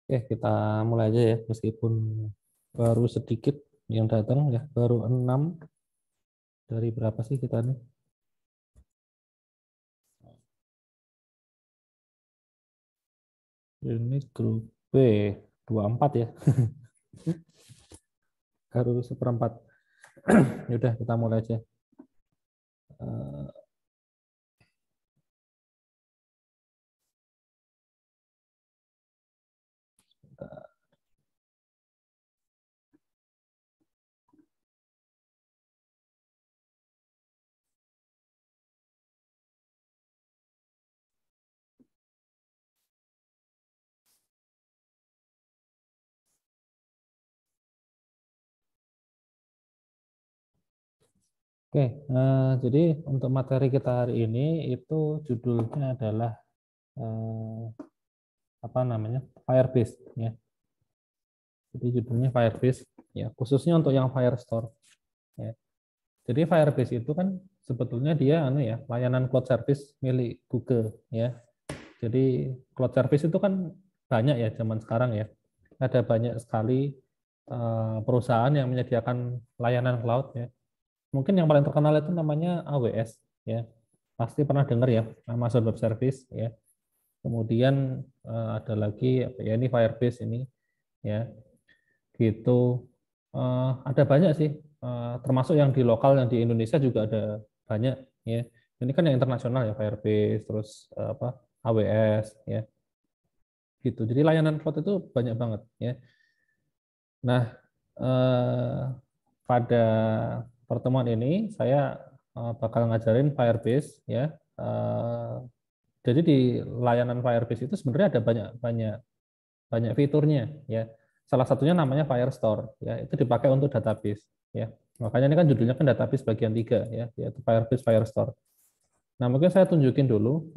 Oke, kita mulai aja ya, meskipun baru sedikit yang datang ya, baru 6 dari berapa sih kita nih? Ini grup B 24 ya, baru seperempat. Yaudah, kita mulai aja. Eh, Oke, jadi untuk materi kita hari ini itu judulnya adalah eh, apa namanya, Firebase ya. Jadi judulnya Firebase ya, khususnya untuk yang Firestore ya. Jadi Firebase itu kan sebetulnya dia ya, layanan cloud service milik Google ya. Jadi cloud service itu kan banyak ya zaman sekarang ya. Ada banyak sekali perusahaan yang menyediakan layanan cloud ya. Mungkin yang paling terkenal itu namanya AWS ya. Pasti pernah dengar ya, Amazon Web Service ya. Kemudian ada lagi ya, ini Firebase ini ya. Gitu. Ada banyak sih, termasuk yang di lokal, yang di Indonesia juga ada banyak ya. Ini kan yang internasional ya, Firebase, terus apa, AWS ya, gitu. Jadi layanan cloud itu banyak banget ya. Nah, eh, pada pertemuan ini saya bakal ngajarin Firebase ya. Eh, jadi di layanan Firebase itu sebenarnya ada banyak banyak banyak fiturnya ya. Salah satunya namanya Firestore ya, itu dipakai untuk database ya. Makanya ini kan judulnya kan database bagian 3 ya, yaitu Firebase Firestore. Nah, mungkin saya tunjukin dulu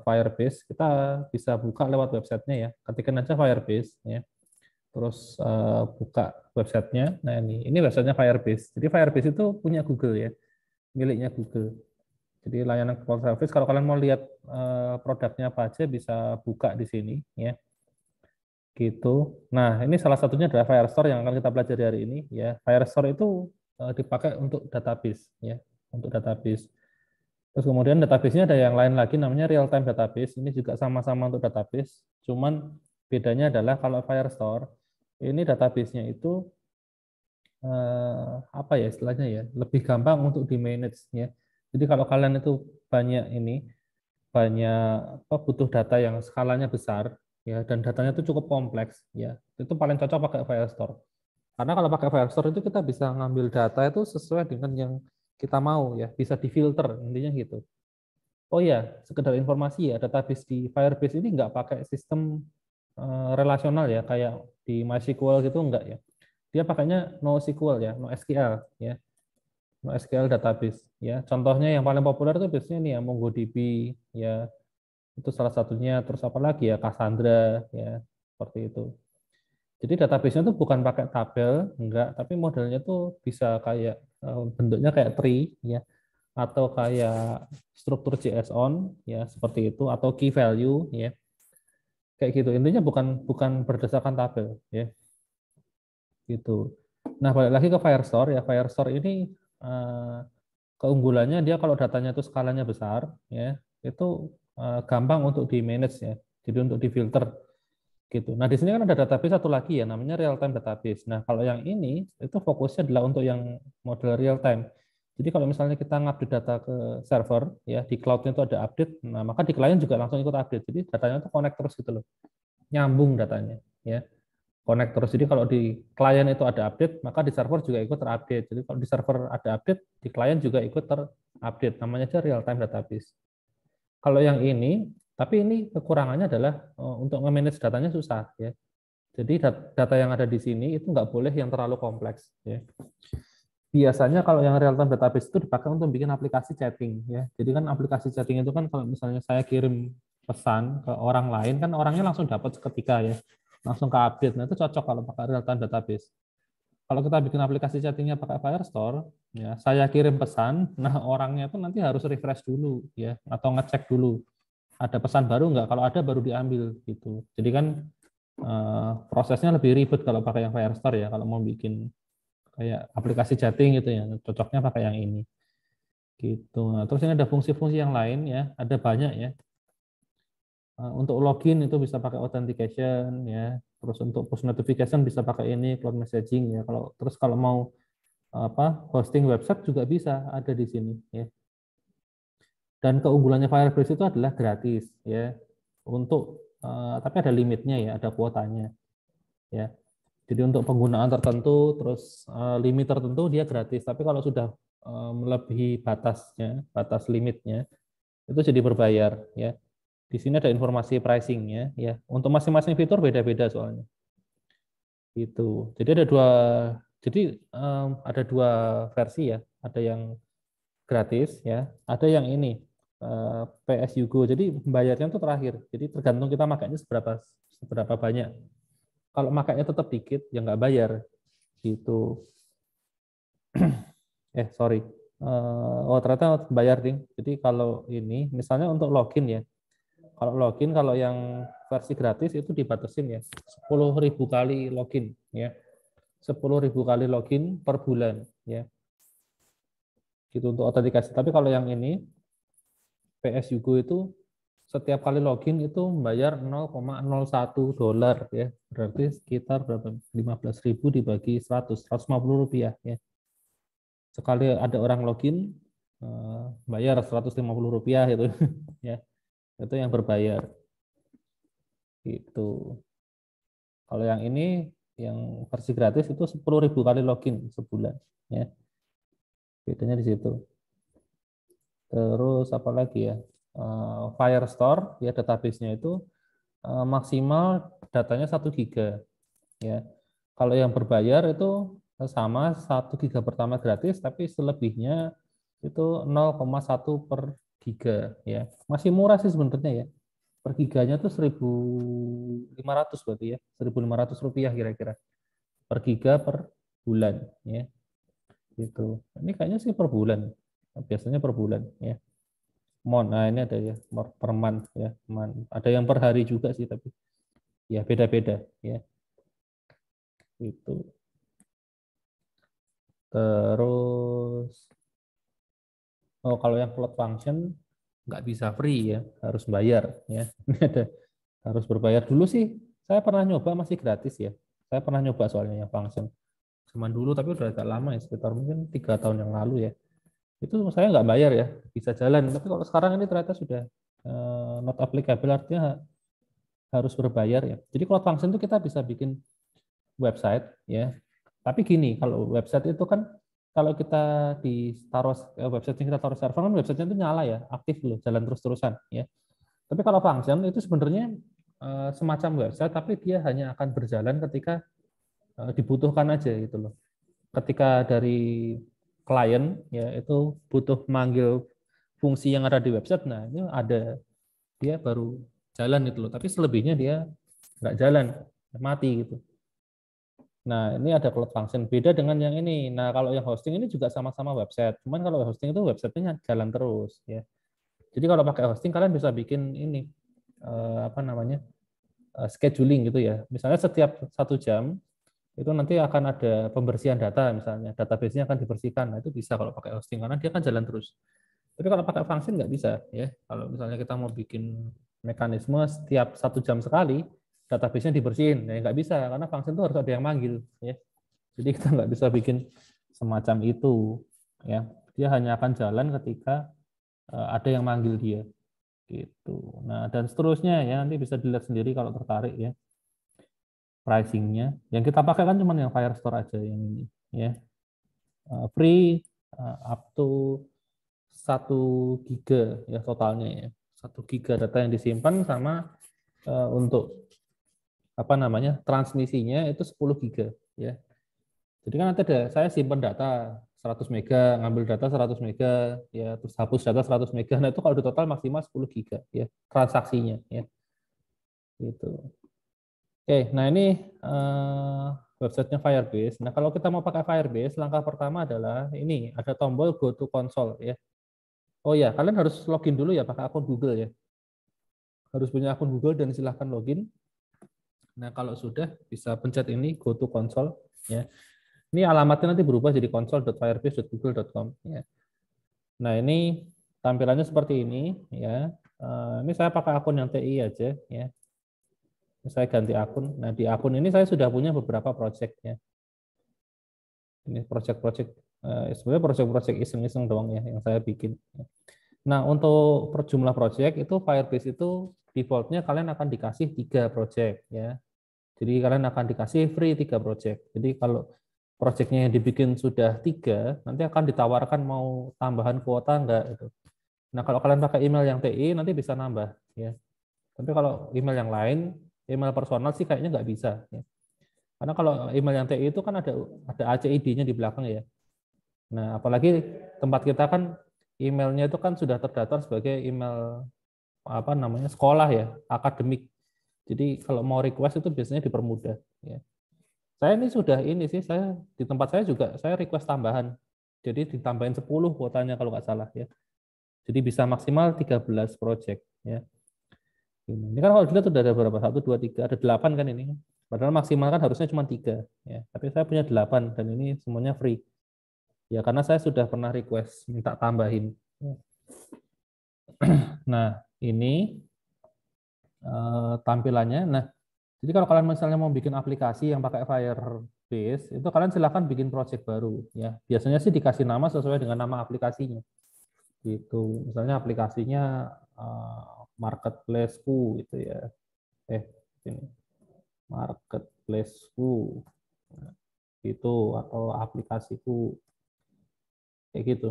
Firebase. Kita bisa buka lewat websitenya ya. Ketikkan aja Firebase ya. Terus buka websitenya. Nah, ini websitenya Firebase. Jadi Firebase itu punya Google ya, miliknya Google. Jadi layanan cloud service, kalau kalian mau lihat produknya apa aja bisa buka di sini ya. Gitu. Nah, ini salah satunya adalah Firestore yang akan kita pelajari hari ini ya. Firestore itu dipakai untuk database ya, untuk database. Terus kemudian database-nya ada yang lain lagi namanya real time database. Ini juga sama-sama untuk database. Cuman bedanya adalah kalau Firestore ini database-nya itu apa ya istilahnya ya, lebih gampang untuk di manage ya. Jadi kalau kalian itu banyak apa, butuh data yang skalanya besar ya, dan datanya itu cukup kompleks ya, itu paling cocok pakai Firestore. Karena kalau pakai Firestore itu kita bisa ngambil data itu sesuai dengan yang kita mau ya, bisa difilter intinya gitu. Oh ya, sekedar informasi ya, database di Firebase ini nggak pakai sistem relasional ya, kayak di MySQL gitu enggak ya. Dia pakainya NoSQL ya, NoSQL ya, NoSQL database ya. Contohnya yang paling populer itu biasanya nih ya, MongoDB ya, itu salah satunya. Terus apa lagi ya, Cassandra ya, seperti itu. Jadi database-nya tuh bukan pakai tabel, enggak, tapi modelnya tuh bisa kayak bentuknya kayak tree ya, atau kayak struktur JSON ya, seperti itu, atau key value ya. Kayak gitu. Intinya bukan bukan berdasarkan tabel ya, gitu. Nah, balik lagi ke Firestore ya. Firestore ini eh, keunggulannya dia kalau datanya itu skalanya besar ya, itu gampang untuk di manage ya. Jadi untuk difilter gitu. Nah, di sini kan ada database satu lagi ya, namanya real time database. Nah, kalau yang ini itu fokusnya adalah untuk yang model real time. Jadi kalau misalnya kita ngupdate data ke server ya, di cloud-nya itu ada update, nah maka di klien juga langsung ikut update. Jadi datanya itu connect terus gitu loh. Nyambung datanya ya. Connect terus. Jadi kalau di klien itu ada update, maka di server juga ikut terupdate. Jadi kalau di server ada update, di klien juga ikut terupdate. Namanya aja real time database. Kalau yang ini, tapi ini kekurangannya adalah untuk nge-manage datanya susah ya. Jadi data yang ada di sini itu nggak boleh yang terlalu kompleks ya. Biasanya kalau yang real time database itu dipakai untuk bikin aplikasi chatting ya. Jadi kan aplikasi chatting itu kan kalau misalnya saya kirim pesan ke orang lain kan orangnya langsung dapat seketika ya. Langsung ke update. Nah, itu cocok kalau pakai real time database. Kalau kita bikin aplikasi chattingnya pakai Firestore, ya saya kirim pesan, nah orangnya itu nanti harus refresh dulu ya, atau ngecek dulu ada pesan baru nggak. Kalau ada baru diambil gitu. Jadi kan prosesnya lebih ribet kalau pakai yang Firestore ya. Kalau mau bikin kayak aplikasi chatting gitu ya, cocoknya pakai yang ini. Gitu. Nah, terus ini ada fungsi-fungsi yang lain ya, ada banyak ya. Untuk login itu bisa pakai authentication ya. Terus untuk push notification bisa pakai ini cloud messaging ya. Kalau mau hosting website juga bisa ada di sini ya. Dan keunggulannya Firebase itu adalah gratis ya. Tapi ada limitnya ya, ada kuotanya ya. Jadi untuk penggunaan tertentu terus limit tertentu dia gratis. Tapi kalau sudah melebihi batasnya, batas limitnya itu jadi berbayar ya. Di sini ada informasi pricingnya ya. Untuk masing-masing fitur beda-beda soalnya. Gitu. Ada dua versi ya. Ada yang gratis ya. Ada yang ini PSU Go. Jadi bayarnya itu terakhir. Jadi tergantung kita makanya seberapa banyak. Kalau makanya tetap dikit ya nggak bayar. Gitu. Sorry. Ternyata bayar ding. Jadi kalau ini misalnya untuk login ya. Kalau yang versi gratis itu dibatasin ya 10.000 kali login ya. 10.000 kali login per bulan ya. Gitu untuk autentikasi. Tapi kalau yang ini PS Yugo itu setiap kali login itu membayar $0,01 ya. Berarti sekitar berapa? 15.000 dibagi 100, Rp150 ya. Sekali ada orang login bayar Rp150 itu ya. Itu yang berbayar. Gitu. Kalau yang ini yang versi gratis itu 10.000 kali login sebulan ya. Bedanya di situ. Terus apa lagi ya? Firestore ya database-nya itu maksimal datanya 1 giga ya. Kalau yang berbayar itu sama 1 giga pertama gratis tapi selebihnya itu 0,1 per giga ya. Masih murah sih sebenarnya ya. Per giganya tuh 1.500 berarti ya. Rp1.500 kira-kira. Per giga per bulan ya. Gitu. Ini kayaknya sih per bulan. Biasanya per bulan ya. Nah ini ada ya per month ya. Ada yang per hari juga sih tapi ya beda-beda ya. Itu. Terus kalau yang cloud function nggak bisa free ya, harus bayar ya. Ini ada harus berbayar dulu sih. Saya pernah nyoba masih gratis ya. Saya pernah nyoba soalnya yang function. Cuman dulu tapi udah agak lama ya, sekitar mungkin 3 tahun yang lalu ya. Itu saya nggak bayar ya, bisa jalan. Tapi kalau sekarang ini ternyata sudah not applicable, artinya harus berbayar ya. Jadi cloud function itu kita bisa bikin website ya. Tapi gini, kalau website itu kan kalau kita ditaruh website yang kita taruh server kan websitenya itu nyala ya, aktif loh, jalan terus-terusan ya. Tapi kalau function itu sebenarnya semacam website tapi dia hanya akan berjalan ketika dibutuhkan aja gitu loh. Ketika dari klien ya itu butuh manggil fungsi yang ada di website, nah ini ada dia baru jalan itu loh. Tapi selebihnya dia nggak jalan, mati gitu. Nah, ini ada cloud function. Beda dengan yang ini. Nah, kalau yang hosting ini juga sama-sama website. Cuman kalau hosting itu websitenya jalan terus. Ya. Jadi kalau pakai hosting, kalian bisa bikin ini, scheduling gitu ya. Misalnya setiap 1 jam, itu nanti akan ada pembersihan data misalnya. Database-nya akan dibersihkan. Nah, itu bisa kalau pakai hosting, karena dia kan jalan terus. Tapi kalau pakai function nggak bisa. Ya. Kalau misalnya kita mau bikin mekanisme setiap 1 jam sekali, database-nya dibersihin, ya nggak bisa karena function itu harus ada yang manggil, ya. Jadi kita nggak bisa bikin semacam itu, ya. Dia hanya akan jalan ketika ada yang manggil dia, gitu. Nah dan seterusnya ya nanti bisa dilihat sendiri kalau tertarik ya pricingnya. Yang kita pakai kan cuma yang Firestore aja yang ini, ya. Free up to 1 giga ya totalnya ya. 1 giga data yang disimpan sama untuk transmisinya itu 10 giga ya. Jadi kan nanti saya simpan data 100 mega, ngambil data 100 mega ya, terus hapus data 100 mega. Nah, itu kalau di total maksimal 10 giga ya transaksinya ya. Gitu. Oke, nah ini websitenya Firebase. Nah, kalau kita mau pakai Firebase, langkah pertama adalah ini ada tombol go to console ya. Oh ya, kalian harus login dulu ya pakai akun Google ya. Harus punya akun Google dan silahkan login. Nah, kalau sudah bisa pencet ini go to console ya. Ini alamatnya nanti berubah jadi console.firebase.google.com ya. Nah, ini tampilannya seperti ini ya. Ini saya pakai akun yang TI aja ya. Saya ganti akun. Nah, di akun ini saya sudah punya beberapa project ya. Ini project-project sebenarnya project-project iseng-iseng doang ya yang saya bikin. Nah, untuk per jumlah project itu Firebase itu defaultnya kalian akan dikasih 3 project ya. Jadi kalian akan dikasih free 3 project. Jadi kalau projectnya yang dibikin sudah 3, nanti akan ditawarkan mau tambahan kuota enggak gitu. Nah, kalau kalian pakai email yang TI nanti bisa nambah ya. Tapi kalau email yang lain, email personal sih kayaknya nggak bisa ya. Karena kalau email yang TI itu kan ada ACID-nya di belakang ya. Nah, apalagi tempat kita kan emailnya itu kan sudah terdaftar sebagai email apa namanya sekolah ya, akademik. Jadi kalau mau request itu biasanya dipermudah. Ya. Saya ini sudah ini sih, saya di tempat saya juga saya request tambahan. Jadi ditambahin 10 kuotanya kalau nggak salah ya. Jadi bisa maksimal 13 project ya. Ini kan kalau dilihat sudah ada berapa? 1, 2, 3, ada 8 kan ini. Padahal maksimal kan harusnya cuma 3 ya. Tapi saya punya 8 dan ini semuanya free. Ya karena saya sudah pernah request minta tambahin. Nah, ini tampilannya. Nah, jadi kalau kalian misalnya mau bikin aplikasi yang pakai Firebase, itu kalian silahkan bikin project baru. Ya, biasanya sih dikasih nama sesuai dengan nama aplikasinya. Gitu. Misalnya aplikasinya marketplace-ku gitu ya. Ini marketplace-ku gitu atau aplikasiku kayak gitu.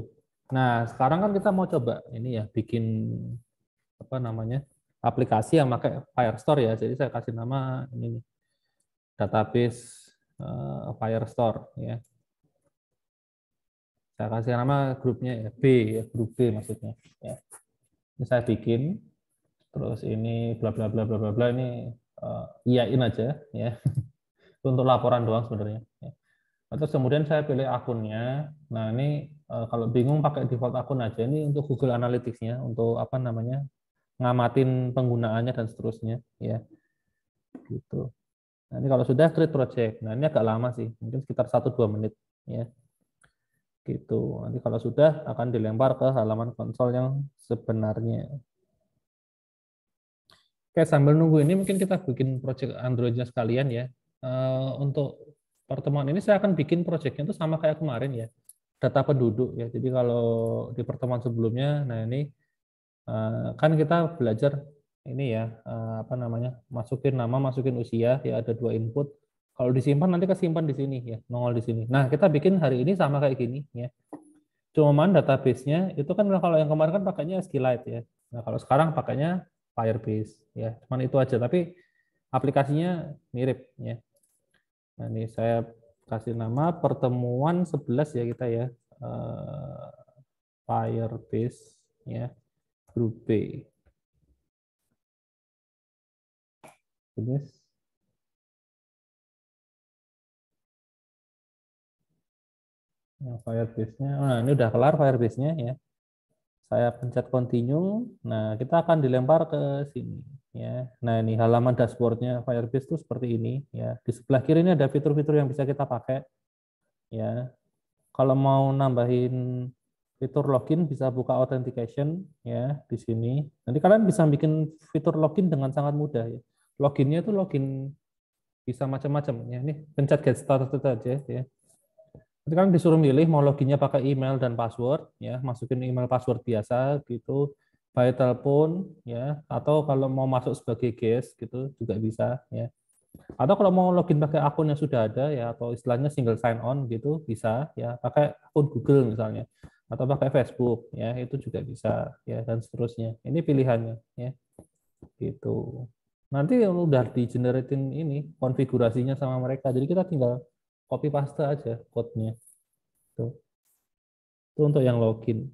Nah, sekarang kan kita mau coba ini ya bikin apa namanya? Aplikasi yang pakai Firestore ya. Jadi saya kasih nama ini database Firestore ya. Saya kasih nama grupnya ya B ya, grup B maksudnya ya. Ini saya bikin terus ini bla bla bla bla bla bla ini iyain aja ya. Untuk laporan doang sebenarnya ya. Terus kemudian saya pilih akunnya. Nah, ini kalau bingung pakai default akun aja. Ini untuk Google Analytics-nya untuk apa namanya? Ngamatin penggunaannya dan seterusnya ya. Gitu. Nah, ini kalau sudah create project. Nah, ini agak lama sih. Mungkin sekitar 1-2 menit ya. Gitu. Nanti kalau sudah akan dilempar ke halaman konsol yang sebenarnya. Oke, sambil nunggu ini mungkin kita bikin project Android-nya sekalian ya. Untuk pertemuan ini saya akan bikin project-nya itu sama kayak kemarin ya. Data penduduk ya. Jadi kalau di pertemuan sebelumnya, nah ini kan kita belajar ini ya, apa namanya, masukin nama, masukin usia, ya ada 2 input. Kalau disimpan nanti kesimpan di sini ya, nongol di sini. Nah, kita bikin hari ini sama kayak gini ya. Cuman database-nya itu kan kalau yang kemarin kan pakainya SQLite ya. Nah, kalau sekarang pakainya Firebase ya. Cuman itu aja, tapi aplikasinya mirip ya. Nah, ini saya kasih nama pertemuan 11 ya kita ya. Firebase ya, grup B. Yes. Nah, Firebase-nya. Nah, ini udah kelar Firebase-nya ya. Saya pencet continue. Nah, kita akan dilempar ke sini ya. Nah, ini halaman dashboard-nya Firebase itu seperti ini ya. Di sebelah kiri ini ada fitur-fitur yang bisa kita pakai ya. Kalau mau nambahin fitur login bisa buka authentication ya di sini. Nanti kalian bisa bikin fitur login dengan sangat mudah ya. Loginnya itu login bisa macam-macam ya. Ini pencet get started aja ya. Nanti kalian disuruh milih mau loginnya pakai email dan password ya, masukin email password biasa gitu, by telepon ya, atau kalau mau masuk sebagai guest gitu juga bisa ya. Atau kalau mau login pakai akun yang sudah ada ya atau istilahnya single sign on gitu bisa ya, pakai akun Google misalnya atau pakai Facebook ya, itu juga bisa ya dan seterusnya. Ini pilihannya ya. Gitu. Nanti udah di generatein ini konfigurasinya sama mereka. Jadi kita tinggal copy paste aja code-nya. Tuh. Itu untuk yang login.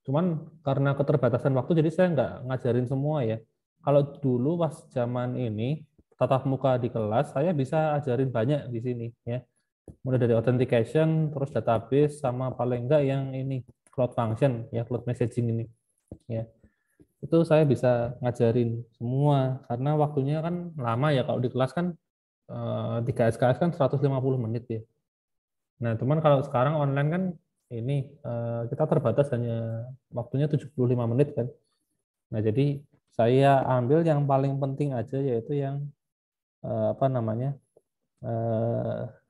Cuman karena keterbatasan waktu jadi saya nggak ngajarin semua ya. Kalau dulu pas zaman ini tatap muka di kelas saya bisa ajarin banyak di sini ya. Mulai dari authentication, terus database sama paling enggak yang ini cloud function ya, cloud messaging ini ya. itu saya bisa ngajarin semua karena waktunya kan lama ya, kalau di kelas kan 3 SKS kan 150 menit ya. Nah, cuman kalau sekarang online kan ini kita terbatas hanya waktunya 75 menit kan. Nah, jadi saya ambil yang paling penting aja, yaitu yang apa namanya,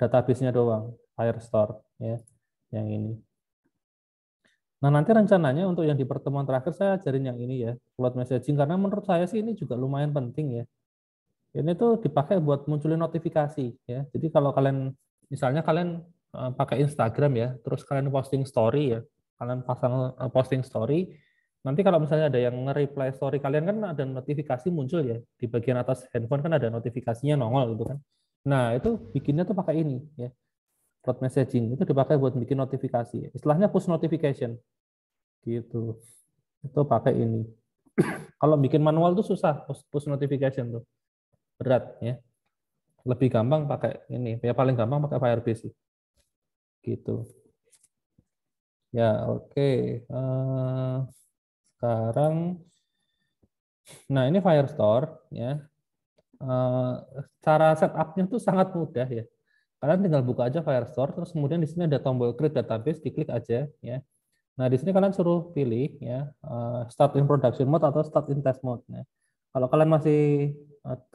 database-nya doang, Firestore ya, yang ini. Nah, nanti rencananya untuk yang di pertemuan terakhir saya ajarin yang ini ya, cloud messaging, karena menurut saya sih ini juga lumayan penting ya. Ini tuh dipakai buat munculin notifikasi ya. Jadi kalau kalian misalnya kalian pakai Instagram ya, terus kalian posting story ya, kalian pasang posting story, nanti kalau misalnya ada yang nge-reply story kalian kan ada notifikasi muncul ya di bagian atas handphone, kan ada notifikasinya nongol gitu kan. Nah, itu bikinnya tuh pakai ini ya. Cloud messaging itu dipakai buat bikin notifikasi. Istilahnya push notification gitu. Itu pakai ini. Kalau bikin manual tuh susah, push notification tuh berat ya. Lebih gampang pakai ini, ya paling gampang pakai Firebase sih. Gitu. Ya, oke. Sekarang, nah ini Firestore ya. Eh, Cara setupnya tuh sangat mudah ya. Kalian tinggal buka aja Firestore, terus kemudian di sini ada tombol create database, diklik aja ya. Nah, di sini kalian suruh pilih ya, start in production mode atau start in test mode. Nah, kalau kalian masih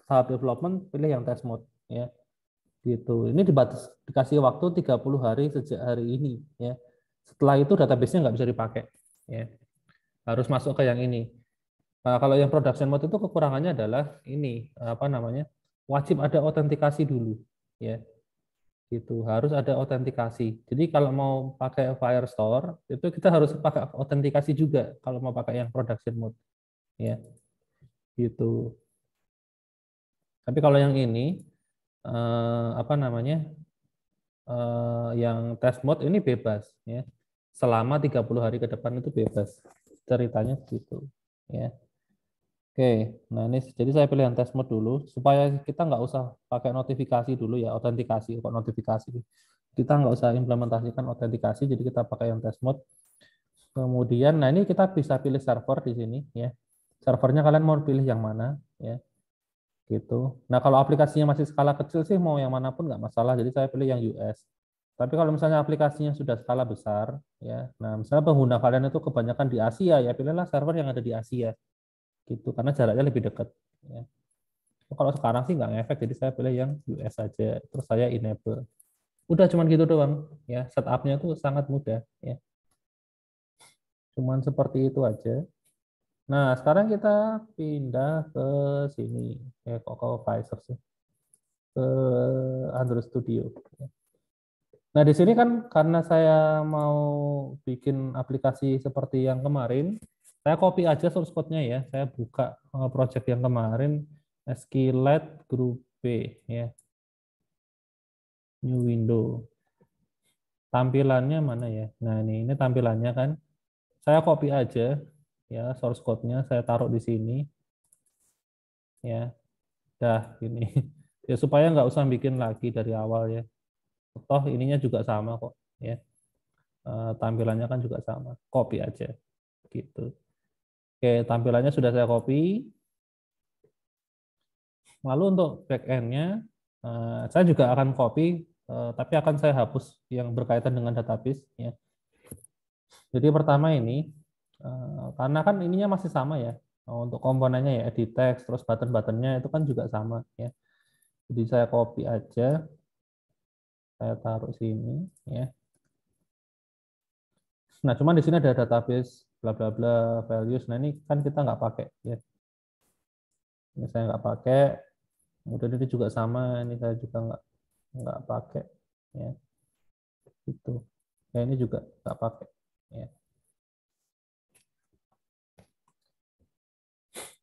tahap development, pilih yang test mode ya. Gitu. Ini dikasih waktu 30 hari sejak hari ini ya. Setelah itu database-nya nggak bisa dipakai ya. Harus masuk ke yang ini. Nah, kalau yang production mode itu kekurangannya adalah ini apa namanya? Wajib ada autentikasi dulu ya. Gitu. Harus ada autentikasi. Jadi kalau mau pakai Firestore itu kita harus pakai autentikasi juga kalau mau pakai yang production mode ya. Gitu. Tapi kalau yang ini apa namanya? Yang test mode ini bebas ya. Selama 30 hari ke depan itu bebas. Ceritanya gitu ya. Oke, nah ini jadi saya pilih yang test mode dulu supaya kita nggak usah pakai notifikasi dulu ya, autentikasi kok notifikasi. Kita nggak usah implementasikan autentikasi, jadi kita pakai yang test mode. Kemudian, nah ini kita bisa pilih server di sini ya. Servernya kalian mau pilih yang mana ya, gitu. Nah kalau aplikasinya masih skala kecil sih mau yang manapun nggak masalah. Jadi saya pilih yang US. Tapi kalau misalnya aplikasinya sudah skala besar, ya, nah misalnya pengguna kalian itu kebanyakan di Asia, ya pilihlah server yang ada di Asia, gitu, karena jaraknya lebih dekat. Ya. Kalau sekarang sih nggak ngefek, jadi saya pilih yang US saja, terus saya enable. Udah cuman gitu doang, ya. Setupnya itu sangat mudah, ya. Cuman seperti itu aja. Nah, sekarang kita pindah ke sini, kok ke Fiserv sih, ke Android Studio. Nah, di sini kan karena saya mau bikin aplikasi seperti yang kemarin, saya copy aja source code-nya ya. Saya buka project yang kemarin, SQLite Group B ya, new window. Tampilannya mana ya? Nah, ini tampilannya kan. Saya copy aja ya source code-nya, saya taruh di sini ya. Dah ini. Ya supaya nggak usah bikin lagi dari awal ya. Toh ininya juga sama kok ya. Tampilannya kan juga sama. Copy aja gitu. Oke, tampilannya sudah saya copy. Lalu untuk back-end-nya, saya juga akan copy, tapi akan saya hapus yang berkaitan dengan database. Ya. Jadi pertama ini, karena kan ininya masih sama ya, untuk komponennya ya, edit text, terus button-buttonnya itu kan juga sama. Ya. Jadi saya copy aja, saya taruh sini. Ya. Nah, cuman di sini ada database, bla bla bla, values. Nah, ini kan kita nggak pakai. Ya. Ini saya nggak pakai. Kemudian ini juga sama, ini saya juga nggak pakai. Ya. Gitu. Ya, ini juga nggak pakai. Ya.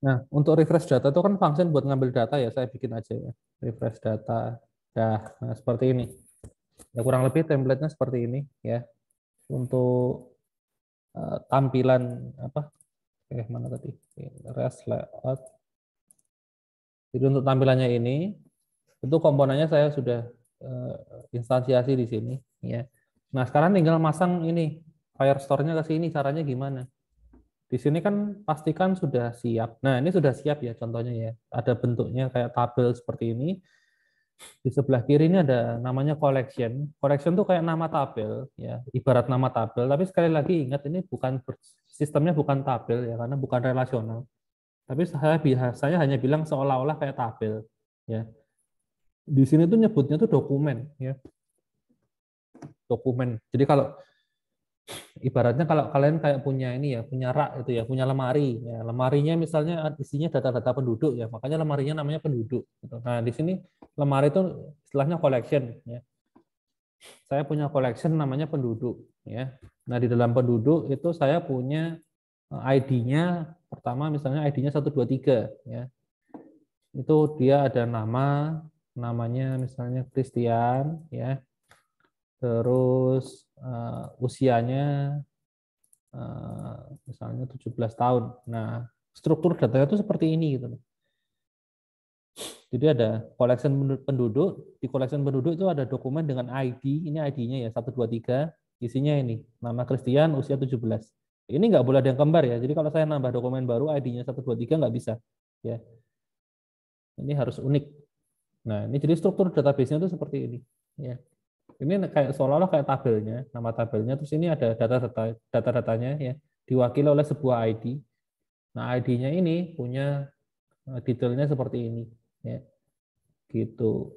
Nah, untuk refresh data itu kan function buat ngambil data ya, saya bikin aja ya. Refresh data. Nah, seperti ini. Ya, kurang lebih template-nya seperti ini ya. Untuk tampilan apa? Mana tadi? Rest layout. Jadi untuk tampilannya ini, itu komponennya saya sudah instansiasi di sini ya. Nah, sekarang tinggal masang ini Firestore-nya ke sini, caranya gimana? Di sini kan pastikan sudah siap. Nah, ini sudah siap ya contohnya ya. Ada bentuknya kayak tabel seperti ini. Di sebelah kiri ini ada namanya collection. Collection tuh kayak nama tabel ya, ibarat nama tabel. Tapi sekali lagi ingat ini bukan sistemnya bukan tabel ya, karena bukan relasional. Tapi saya hanya bilang seolah-olah kayak tabel ya. Di sini tuh nyebutnya tuh dokumen ya. Dokumen. Jadi kalau ibaratnya kalau kalian kayak punya ini ya, punya rak itu ya, punya lemari ya. Lemarinya misalnya isinya data-data penduduk ya, makanya lemarinya namanya penduduk gitu. Nah, di sini lemari itu istilahnya collection ya. Saya punya collection namanya penduduk ya. Nah, di dalam penduduk itu saya punya ID-nya pertama misalnya ID-nya 123 ya. Itu dia ada namanya misalnya Christian ya. Terus usianya misalnya 17 tahun. Nah, struktur datanya itu seperti ini gitu. Jadi ada collection penduduk, di collection penduduk itu ada dokumen dengan ID, ini ID-nya ya 123, isinya ini, nama Christian, usia 17. Ini nggak boleh ada yang kembar ya, jadi kalau saya nambah dokumen baru ID-nya 123 nggak bisa. Ya, ini harus unik. Nah, ini jadi struktur database-nya itu seperti ini. Ya. Ini kayak seolah-olah kayak tabelnya, nama tabelnya, terus ini ada data-datanya ya, diwakili oleh sebuah ID. Nah, ID-nya ini punya detailnya seperti ini. Ya. Gitu.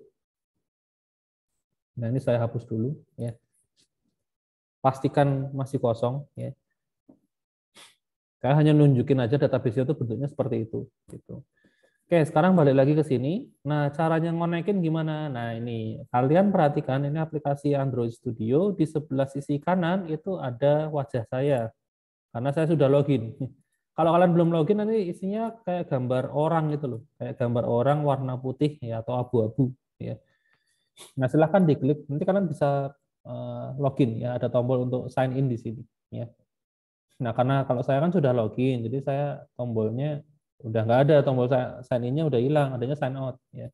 Nah, ini saya hapus dulu ya. Pastikan masih kosong ya. Saya hanya nunjukin aja database itu bentuknya seperti itu gitu. Oke, sekarang balik lagi ke sini. Nah, caranya ngonekin gimana? Nah, ini kalian perhatikan ini aplikasi Android Studio, di sebelah sisi kanan itu ada wajah saya karena saya sudah login. Kalau kalian belum login nanti isinya kayak gambar orang gitu loh, kayak gambar orang warna putih ya atau abu-abu ya. Nah, silahkan diklik. Nanti kalian bisa login ya. Ada tombol untuk sign in di sini. Ya. Nah, karena kalau saya kan sudah login, jadi saya tombolnya udah nggak ada, tombol sign in-nya udah hilang, adanya sign out. Ya.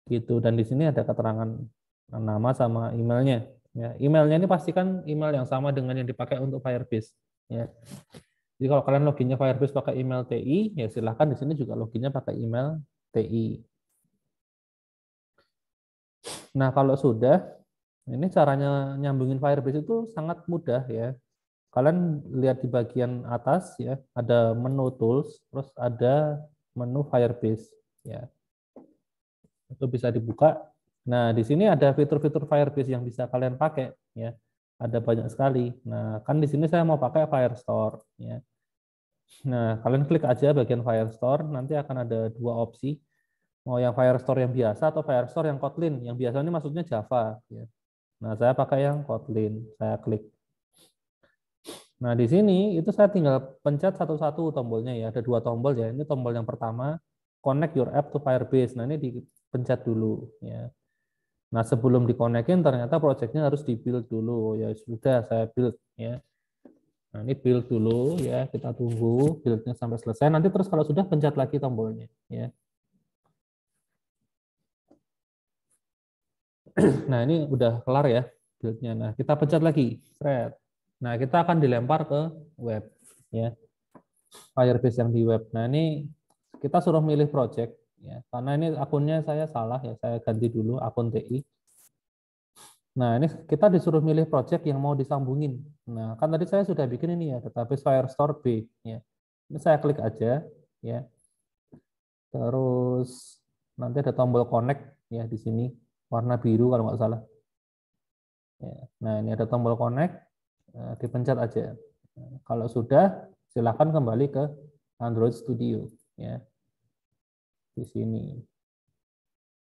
Gitu. Dan di sini ada keterangan nama sama emailnya. Ya. Emailnya ini pastikan email yang sama dengan yang dipakai untuk Firebase. Ya. Jadi kalau kalian loginnya Firebase pakai email TI, ya silahkan di sini juga loginnya pakai email TI. Nah, kalau sudah, ini caranya nyambungin Firebase itu sangat mudah ya. Kalian lihat di bagian atas ya, ada menu tools, terus ada menu Firebase ya. Itu bisa dibuka. Nah, di sini ada fitur-fitur Firebase yang bisa kalian pakai ya. Ada banyak sekali. Nah, kan di sini saya mau pakai Firestore ya. Nah, kalian klik aja bagian Firestore, nanti akan ada dua opsi. Mau yang Firestore yang biasa atau Firestore yang Kotlin. Yang biasa ini maksudnya Java ya. Nah, saya pakai yang Kotlin. Saya klik. Nah, di sini itu saya tinggal pencet satu-satu tombolnya ya. Ada dua tombol ya. Ini tombol yang pertama, connect your app to Firebase. Nah, ini dipencet dulu ya. Nah, sebelum dikonekin ternyata projectnya harus di-build dulu. Ya sudah, saya build ya. Nah, ini build dulu ya. Kita tunggu build-nya sampai selesai. Nanti terus kalau sudah pencet lagi tombolnya ya. Nah, ini udah kelar ya build-nya. Nah, kita pencet lagi. Nah, kita akan dilempar ke web ya. Firebase yang di web. Nah, ini kita suruh milih project ya. Karena ini akunnya saya salah ya, saya ganti dulu akun TI. Nah, ini kita disuruh milih project yang mau disambungin. Nah, kan tadi saya sudah bikin ini ya, database Firestore B ya. Ini saya klik aja ya. Terus nanti ada tombol connect ya di sini warna biru kalau nggak salah. Ya. Nah, ini ada tombol connect, dipencet aja. Nah, kalau sudah, silakan kembali ke Android Studio ya di sini.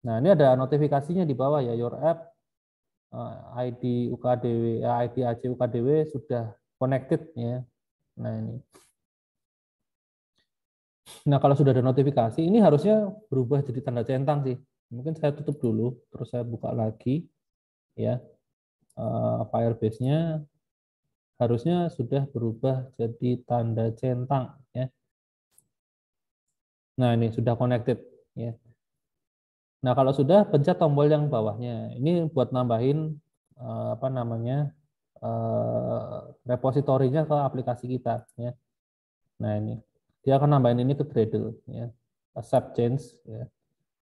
Nah, ini ada notifikasinya di bawah ya, your app ID UKDW, ID AC UKDW sudah connected ya. Nah, ini. Nah, kalau sudah ada notifikasi, ini harusnya berubah jadi tanda centang sih. Mungkin saya tutup dulu, terus saya buka lagi ya. Firebase-nya harusnya sudah berubah jadi tanda centang ya. Nah, ini sudah connected ya. Nah, kalau sudah pencet tombol yang bawahnya. Ini buat nambahin apa namanya? Repositorinya ke aplikasi kita ya. Nah ini dia akan nambahin ini ke Gradle ya, accept change ya.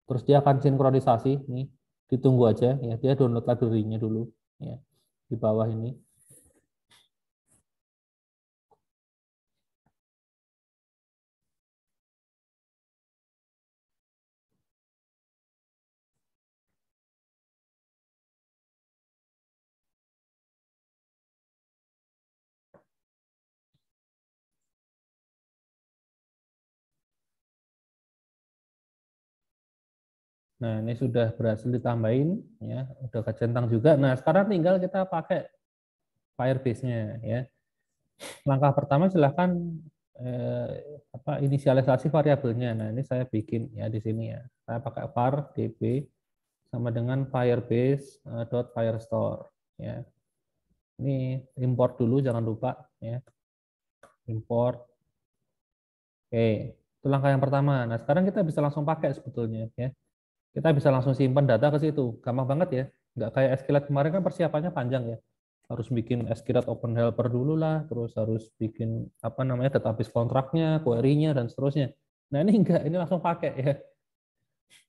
Terus dia akan sinkronisasi nih, ditunggu aja ya, dia download library-nya dulu ya di bawah ini. Nah, ini sudah berhasil ditambahin ya, udah kecentang juga. Nah, sekarang tinggal kita pakai Firebase-nya ya. Langkah pertama silahkan inisialisasi variabelnya. Nah, ini saya bikin ya di sini ya. Saya pakai var db sama dengan Firebase .firestore ya. Ini import dulu jangan lupa ya. Import. Oke, itu langkah yang pertama. Nah, sekarang kita bisa langsung pakai sebetulnya ya. Kita bisa langsung simpan data ke situ. Gampang banget ya. Nggak kayak SQLite kemarin kan persiapannya panjang ya. Harus bikin SQLite Open Helper dulu lah, terus harus bikin apa namanya database kontraknya, query-nya dan seterusnya. Nah, ini enggak, ini langsung pakai ya.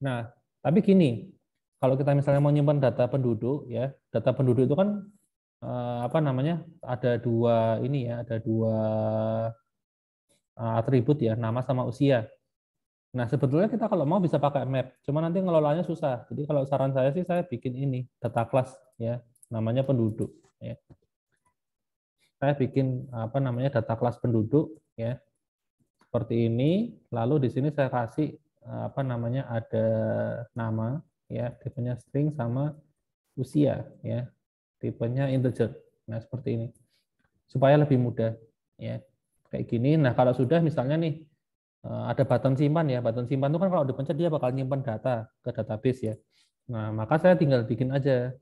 Nah, tapi gini, kalau kita misalnya mau nyimpan data penduduk ya, data penduduk itu kan apa namanya? Ada dua ini ya, ada dua atribut ya, nama sama usia. Nah, sebetulnya kita kalau mau bisa pakai map, cuma nanti ngelolanya susah. Jadi kalau saran saya sih saya bikin ini data class ya, namanya penduduk ya. Saya bikin apa namanya data class penduduk ya. Seperti ini, lalu di sini saya kasih apa namanya ada nama ya, tipenya string sama usia ya. Tipenya integer. Nah, seperti ini. Supaya lebih mudah ya. Kayak gini. Nah, kalau sudah misalnya nih ada button simpan ya. Button simpan itu kan kalau dipencet dia bakal nyimpan data ke database ya. Nah, maka saya tinggal bikin aja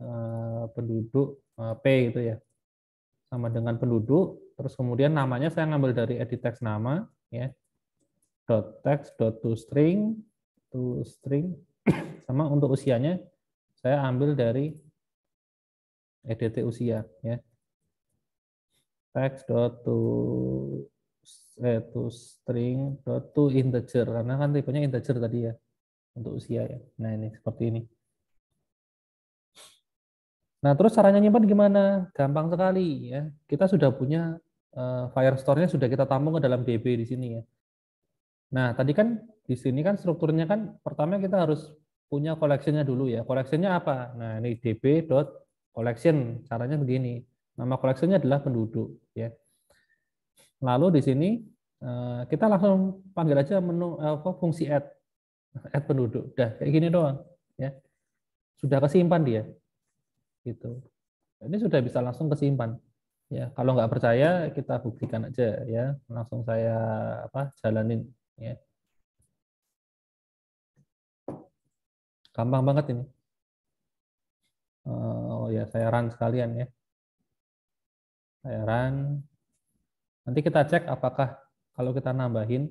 penduduk P itu ya. Sama dengan penduduk, terus kemudian namanya saya ngambil dari edit text nama ya. .text .toString toString sama untuk usianya saya ambil dari edt usia ya. Text to string to integer karena kan tipenya integer tadi ya untuk usia ya. Nah ini seperti ini. Nah terus caranya nyimpan gimana? Gampang sekali ya. Kita sudah punya Firestore-nya sudah kita tampung ke dalam DB di sini ya. Nah tadi kan di sini kan strukturnya kan pertama kita harus punya collection-nya dulu ya. Collection-nya apa? Nah ini db.collection caranya begini. Nama collection-nya adalah penduduk ya. Lalu di sini kita langsung panggil aja menu fungsi add penduduk. Udah kayak gini doang ya. Sudah kesimpan dia. Gitu. Ini sudah bisa langsung kesimpan. Ya, kalau nggak percaya kita buktikan aja ya. Langsung saya jalanin ya. Gampang banget ini. Oh ya, saya run sekalian ya. Saya run. Nanti kita cek apakah kalau kita nambahin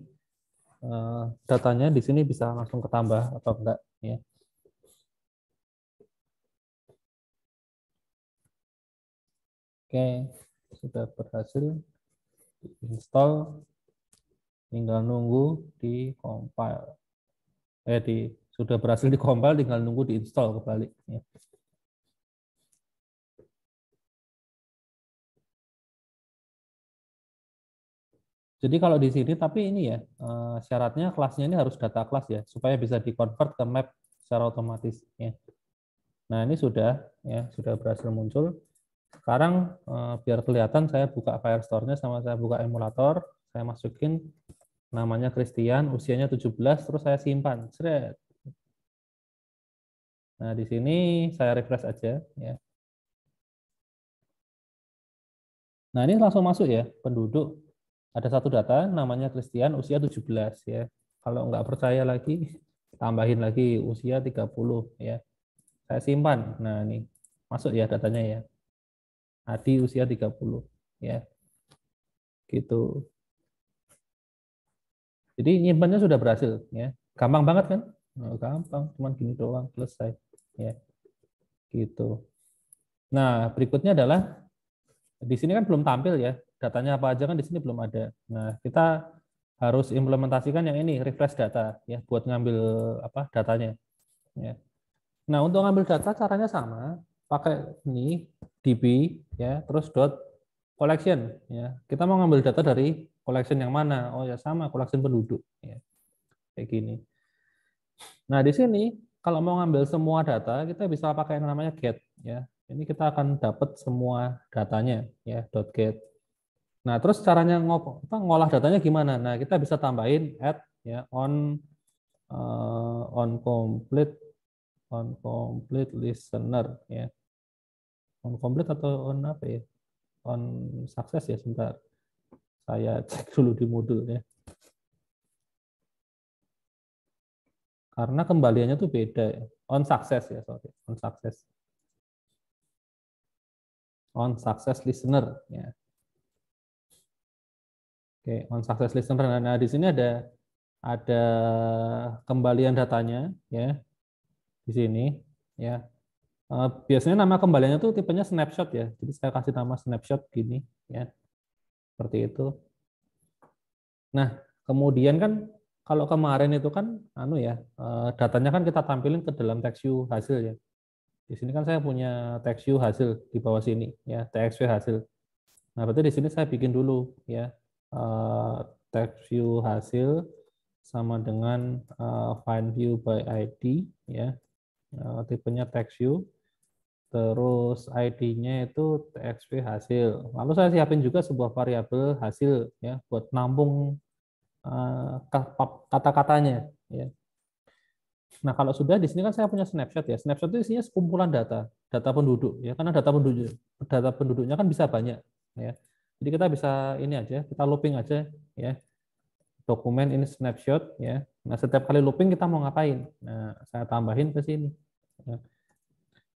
datanya di sini bisa langsung ketambah atau enggak ya. Oke, sudah berhasil install, tinggal nunggu di compile. Sudah berhasil di compile, tinggal nunggu di install kembali. Ya. Jadi kalau di sini, tapi ini ya syaratnya kelasnya ini harus data kelas ya, supaya bisa di-convert ke map secara otomatis. Ya. Nah ini sudah berhasil muncul. Sekarang biar kelihatan saya buka Firestore-nya sama saya buka emulator, saya masukin namanya Christian, usianya 17, terus saya simpan. Seret. Nah di sini saya refresh aja. Ya. Nah ini langsung masuk ya, penduduk. Ada satu data namanya Christian, usia 17 ya. Kalau nggak percaya lagi, tambahin lagi usia 30 ya. Saya simpan. Nah ini masuk ya datanya ya. Adi usia 30 ya. Gitu. Jadi nyimpannya sudah berhasil ya. Gampang banget kan? Nah, gampang, cuman gini doang selesai ya. Gitu. Nah, berikutnya adalah di sini kan belum tampil ya. Datanya apa aja kan di sini belum ada. Nah, kita harus implementasikan yang ini refresh data ya buat ngambil apa datanya ya. Nah, untuk ngambil data caranya sama, pakai ini DB ya, terus dot collection ya. Kita mau ngambil data dari collection yang mana? Oh ya sama, collection penduduk ya. Kayak gini. Nah, di sini kalau mau ngambil semua data, kita bisa pakai yang namanya get ya. Ini kita akan dapat semua datanya ya, dot get. Nah, terus caranya ngolah datanya gimana? Nah, kita bisa tambahin add ya on complete listener ya. On complete atau on apa ya? On success ya, sebentar. Saya cek dulu di modul ya. Karena kembaliannya tuh beda ya. On success ya, sorry. On success. On success listener ya. Oke, on success listener. Nah, di sini ada kembalian datanya ya di sini ya. Biasanya nama kembaliannya tuh tipenya snapshot ya. Jadi saya kasih nama snapshot gini ya. Seperti itu. Nah, kemudian kan kalau kemarin itu kan anu ya, datanya kan kita tampilin ke dalam text view hasil ya. Di sini kan saya punya text view hasil di bawah sini ya, TXV hasil. Nah, berarti di sini saya bikin dulu ya text view hasil sama dengan find view by ID ya. Tipenya text view. Terus ID-nya itu TXV hasil. Lalu saya siapin juga sebuah variabel hasil ya buat nampung kata-katanya ya. Nah, kalau sudah di sini kan saya punya snapshot ya. Snapshot itu isinya sekumpulan data penduduk ya. Karena data penduduknya kan bisa banyak ya. Jadi kita bisa ini aja, kita looping aja ya. Dokumen ini snapshot ya. Nah, setiap kali looping kita mau ngapain? Nah, saya tambahin ke sini. Ya.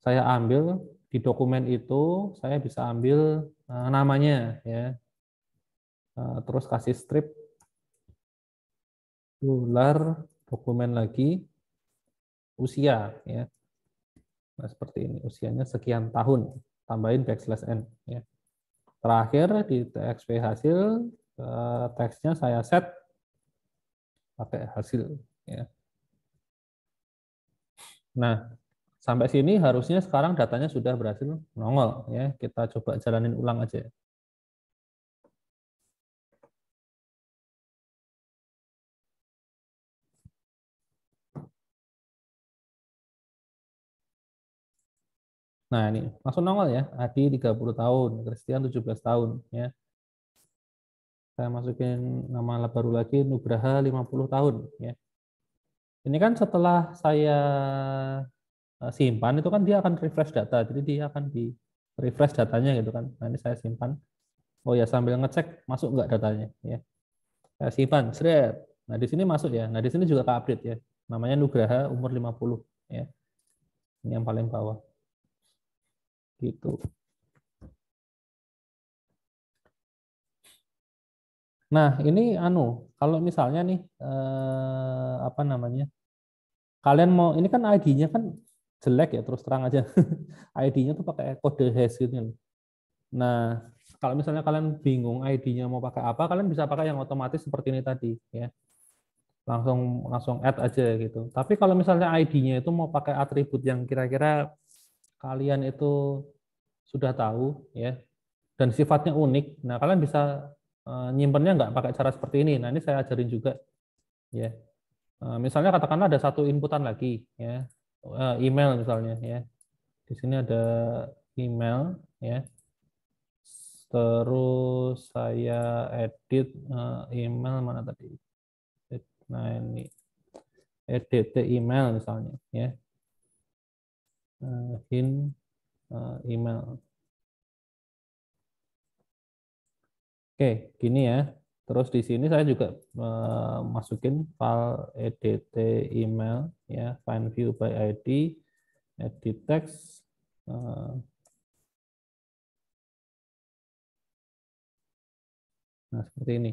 Saya ambil di dokumen itu, saya bisa ambil namanya ya. Terus kasih strip dolar dokumen lagi usia ya. Nah, seperti ini, usianya sekian tahun, tambahin backslash n ya. Terakhir di TXP hasil teksnya saya set pakai hasil ya. Nah, sampai sini harusnya sekarang datanya sudah berhasil nongol ya. Kita coba jalanin ulang aja. Nah, ini langsung nongol ya. Adi 30 tahun, Christian 17 tahun ya. Saya masukin nama baru lagi Nugraha 50 tahun ya. Ini kan setelah saya simpan itu kan dia akan refresh data. Jadi dia akan di refresh datanya gitu kan. Nah, ini saya simpan. Oh ya, sambil ngecek masuk nggak datanya ya. Saya simpan, seret. Nah, di sini masuk ya. Nah, di sini juga ke-update ya. Namanya Nugraha umur 50 ya. Ini yang paling bawah. Gitu. Nah, ini kalau misalnya nih apa namanya? Kalian mau ini kan ID-nya kan jelek ya, terus terang aja. ID-nya tuh pakai kode hash gitu. Nah, kalau misalnya kalian bingung ID-nya mau pakai apa, kalian bisa pakai yang otomatis seperti ini tadi ya. Langsung langsung add aja gitu. Tapi kalau misalnya ID-nya itu mau pakai atribut yang kira-kira kalian itu sudah tahu ya dan sifatnya unik, nah kalian bisa nyimpennya nggak pakai cara seperti ini. Nah, ini saya ajarin juga ya. Misalnya katakanlah ada satu inputan lagi ya. Email misalnya ya. Di sini ada email ya. Terus saya edit email mana tadi? Nah, ini edit email misalnya ya. Hint email. Oke, gini ya. Terus di sini saya juga masukin file edt email ya, find view by ID, edit text. Nah, seperti ini.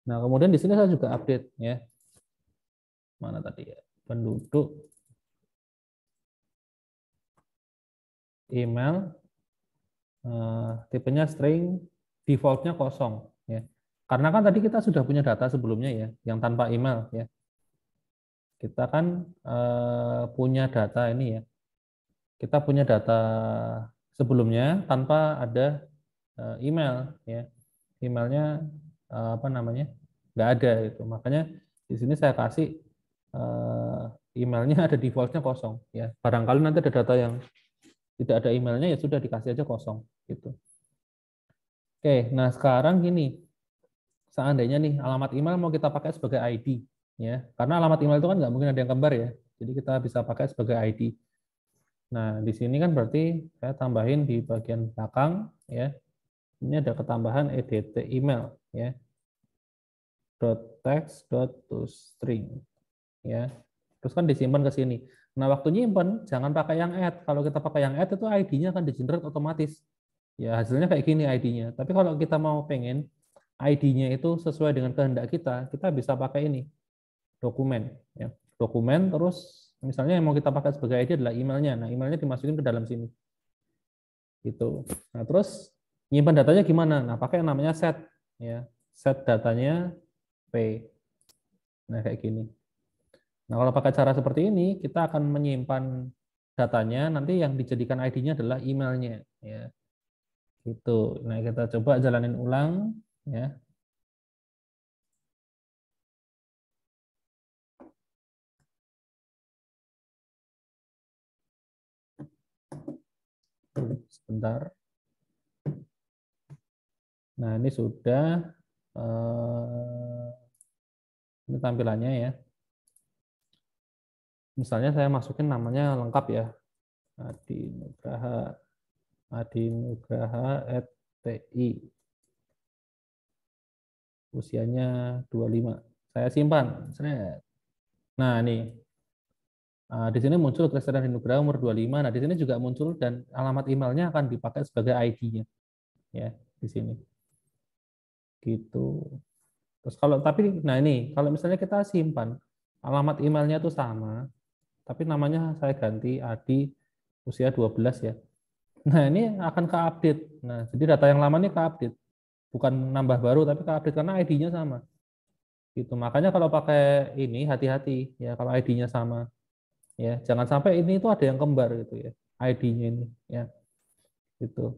Nah, kemudian di sini saya juga update ya. Mana tadi ya? Penduduk email tipenya string, defaultnya kosong ya. Karena kan tadi kita sudah punya data sebelumnya ya, yang tanpa email ya. Kita kan punya data ini ya. Kita punya data sebelumnya tanpa ada email ya. Emailnya apa namanya? Nggak ada itu. Makanya di sini saya kasih emailnya ada defaultnya kosong ya. Barangkali nanti ada data yang tidak ada emailnya ya sudah dikasih aja kosong gitu. Oke, nah sekarang gini, seandainya nih alamat email mau kita pakai sebagai ID ya, karena alamat email itu kan nggak mungkin ada yang kembar ya, jadi kita bisa pakai sebagai ID. Nah di sini kan berarti saya tambahin di bagian belakang ya, ini ada ketambahan edt email ya, .text .toString ya, terus kan disimpan ke sini. Nah waktu nyimpen jangan pakai yang add, kalau kita pakai yang add itu ID-nya akan di-generate otomatis ya, hasilnya kayak gini ID-nya. Tapi kalau kita mau pengen ID-nya itu sesuai dengan kehendak kita bisa pakai ini, dokumen. Ya. Dokumen, terus misalnya yang mau kita pakai sebagai ID adalah emailnya. Nah, emailnya dimasukin ke dalam sini. Gitu. Nah, terus nyimpan datanya gimana? Nah, pakai yang namanya set. Ya. Set datanya P. Nah, kayak gini. Nah, kalau pakai cara seperti ini, kita akan menyimpan datanya, nanti yang dijadikan ID-nya adalah emailnya. Ya. Gitu. Nah, kita coba jalanin ulang. Ya. Sebentar. Nah, ini sudah ini tampilannya ya. Misalnya saya masukin namanya lengkap ya. Adinugraha@ti. Usianya 25. Saya simpan. Nah, nih. Di sini muncul Christian Adinugraha umur 25. Nah, di sini juga muncul dan alamat emailnya akan dipakai sebagai ID-nya ya, di sini. Gitu. Terus kalau tapi nah ini kalau misalnya kita simpan alamat emailnya itu sama, tapi namanya saya ganti Adi usia 12 ya. Nah, ini akan ke-update. Nah, jadi data yang lama ini ke-update. Bukan nambah baru tapi ke-update karena ID-nya sama. Gitu. Makanya kalau pakai ini hati-hati ya kalau ID-nya sama. Ya, jangan sampai ini itu ada yang kembar gitu ya. ID-nya ini ya. Gitu.